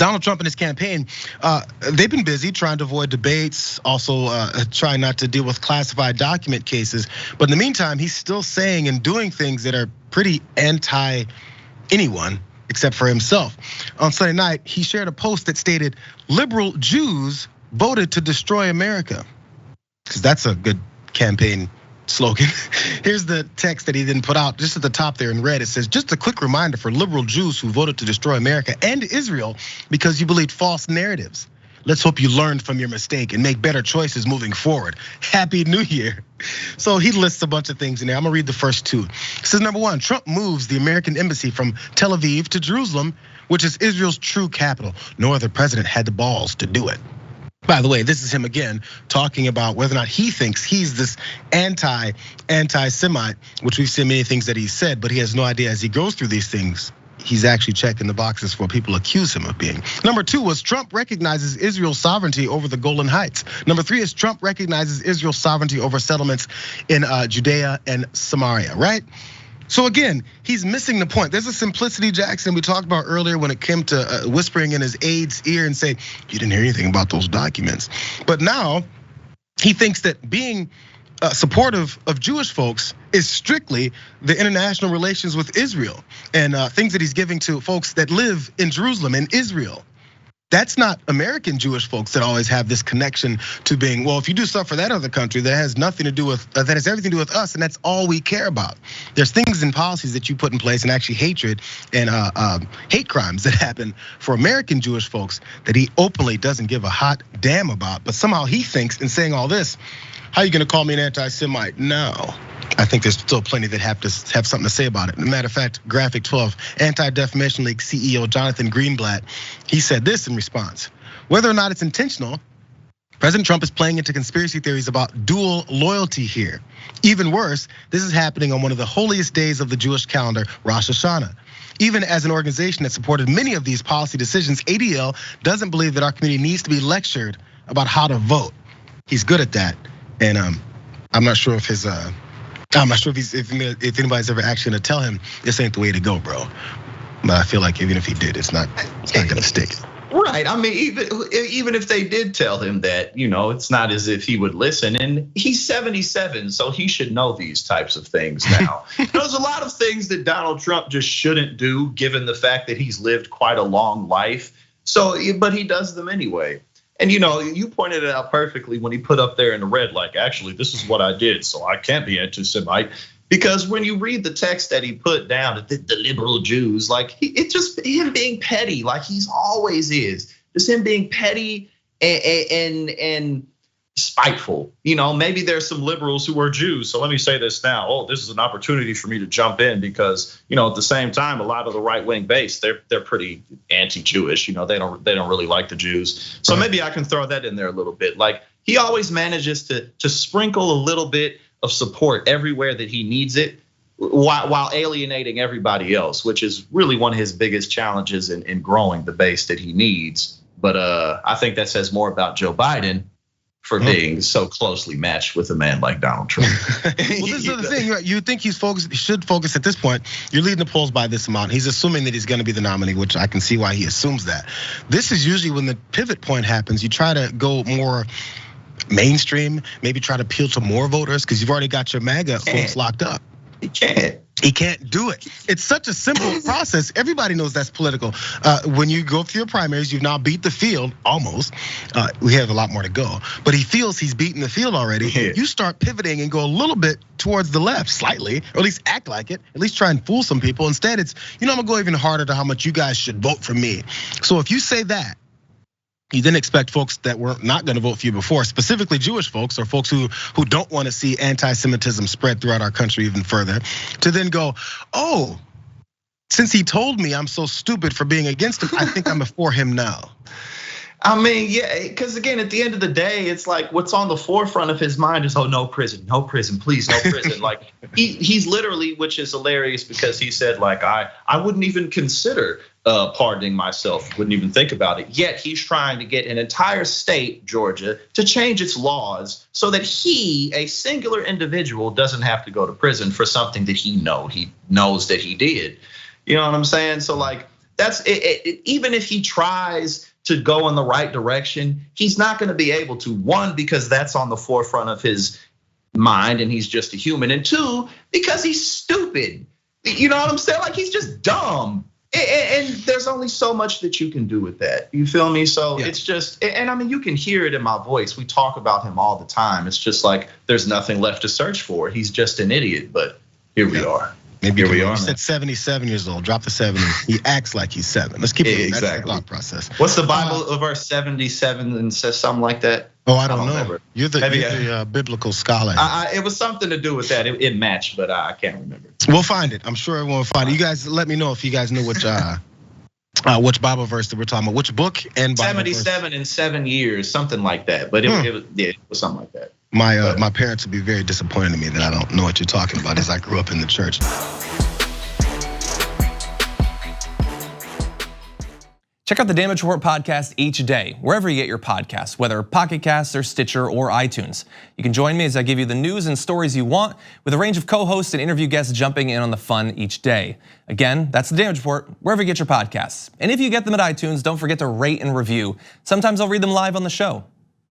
Donald Trump and his campaign, they've been busy trying to avoid debates, also trying not to deal with classified document cases. But in the meantime, he's still saying and doing things that are pretty anti anyone except for himself. On Sunday night, he shared a post that stated, "Liberal Jews voted to destroy America." Because that's a good campaign slogan. Here's the text that he then put out just at the top there in red. It says, "Just a quick reminder for liberal Jews who voted to destroy America and Israel because you believed false narratives. Let's hope you learned from your mistake and make better choices moving forward. Happy New Year." So he lists a bunch of things in there. I'm gonna read the first two. It says, number one, Trump moves the American embassy from Tel Aviv to Jerusalem, which is Israel's true capital. No other president had the balls to do it. By the way, this is him again talking about whether or not he thinks he's this anti-Semite, which we've seen many things that he said, but he has no idea as he goes through these things, he's actually checking the boxes for what people accuse him of being. Number two was Trump recognizes Israel's sovereignty over the Golan Heights. Number three is Trump recognizes Israel's sovereignty over settlements in Judea and Samaria, right? So again, he's missing the point. There's a simplicity, Jackson, we talked about earlier when it came to whispering in his aide's ear and say, "You didn't hear anything about those documents." But now he thinks that being supportive of Jewish folks is strictly the international relations with Israel and things that he's giving to folks that live in Jerusalem and Israel. That's not American Jewish folks that always have this connection to being, well, if you do stuff for that other country, that has nothing to do with, that has everything to do with us, and that's all we care about. There's things and policies that you put in place, and actually hatred and hate crimes that happen for American Jewish folks that he openly doesn't give a hot damn about. But somehow he thinks, in saying all this, how are you gonna call me an anti-Semite? No. I think there's still plenty that have something to say about it. As a matter of fact, Graphic 12, Anti-Defamation League CEO Jonathan Greenblatt, he said this in response: "Whether or not it's intentional, President Trump is playing into conspiracy theories about dual loyalty here. Even worse, this is happening on one of the holiest days of the Jewish calendar, Rosh Hashanah. Even as an organization that supported many of these policy decisions, ADL doesn't believe that our community needs to be lectured about how to vote." He's good at that, and I'm not sure if his if anybody's ever actually gonna tell him this ain't the way to go, bro. But I feel like even if he did, it's not gonna stick. Right. I mean, even if they did tell him that, it's not as if he would listen. And he's 77, so he should know these types of things now. There's a lot of things that Donald Trump just shouldn't do, given the fact that he's lived quite a long life. So, but he does them anyway. And you pointed it out perfectly when he put up there in the red, like, actually, this is what I did, so I can't be anti-Semite. Because when you read the text that he put down, the liberal Jews, like, it's just him being petty, like he's always is. Just him being petty and spiteful. Maybe there's some liberals who are Jews. So let me say this now. Oh, this is an opportunity for me to jump in because, at the same time, a lot of the right-wing base, they're pretty anti-Jewish. They don't really like the Jews. So maybe I can throw that in there a little bit. Like, he always manages to sprinkle a little bit of support everywhere that he needs it, while alienating everybody else, which is really one of his biggest challenges in growing the base that he needs. But I think that says more about Joe Biden for being so closely matched with a man like Donald Trump. Well, this is the thing. You think he should focus at this point. You're leading the polls by this amount. He's assuming that he's going to be the nominee, which I can see why he assumes that. This is usually when the pivot point happens. You try to go more mainstream, maybe try to appeal to more voters because you've already got your MAGA folks locked up. He can't do it. It's such a simple process. Everybody knows that's political. When you go through your primaries, you've now beat the field almost. We have a lot more to go, but he feels he's beaten the field already. Yeah. You start pivoting and go a little bit towards the left, slightly, or at least act like it. At least try and fool some people. Instead, it's I'm gonna go even harder to how much you guys should vote for me. So if you say that, you then expect folks that were not gonna vote for you before, specifically Jewish folks or folks who don't wanna see anti-Semitism spread throughout our country even further, to then go, oh, since he told me I'm so stupid for being against him, I think I'm for him now. I mean, yeah, because again, at the end of the day, it's like what's on the forefront of his mind is, oh, no prison, please, no prison. Like he's literally, which is hilarious because he said, like, I wouldn't even consider pardoning myself, wouldn't even think about it. Yet he's trying to get an entire state, Georgia, to change its laws so that he, a singular individual, doesn't have to go to prison for something that he knows that he did. You know what I'm saying? So like, That's even if he tries to go in the right direction, he's not going to be able to. One, because that's on the forefront of his mind and he's just a human. And two, because he's stupid. You know what I'm saying? Like, he's just dumb. And there's only so much that you can do with that. You feel me? So it's just, and I mean, you can hear it in my voice. We talk about him all the time. It's just like, there's nothing left to search for. He's just an idiot, but here we are. Maybe here we are. You said 77 years old. Drop the 70. He acts like he's 7. Let's keep it exactly. Thought process. What's the Bible verse 77 and says something like that? Oh, I don't know. Remember. You're the biblical scholar. It was something to do with that. It matched, but I can't remember. We'll find it. I'm sure everyone will find it. You guys, let me know if you guys know which Bible verse that we're talking about, which book and Bible 77 verse. In 7 years, something like that. But it was something like that. My parents would be very disappointed in me that I don't know what you're talking about, as I grew up in the church. Check out the Damage Report podcast each day, wherever you get your podcasts, whether Pocket Casts or Stitcher or iTunes. You can join me as I give you the news and stories you want, with a range of co-hosts and interview guests jumping in on the fun each day. Again, that's the Damage Report, wherever you get your podcasts. And if you get them at iTunes, don't forget to rate and review. Sometimes I'll read them live on the show.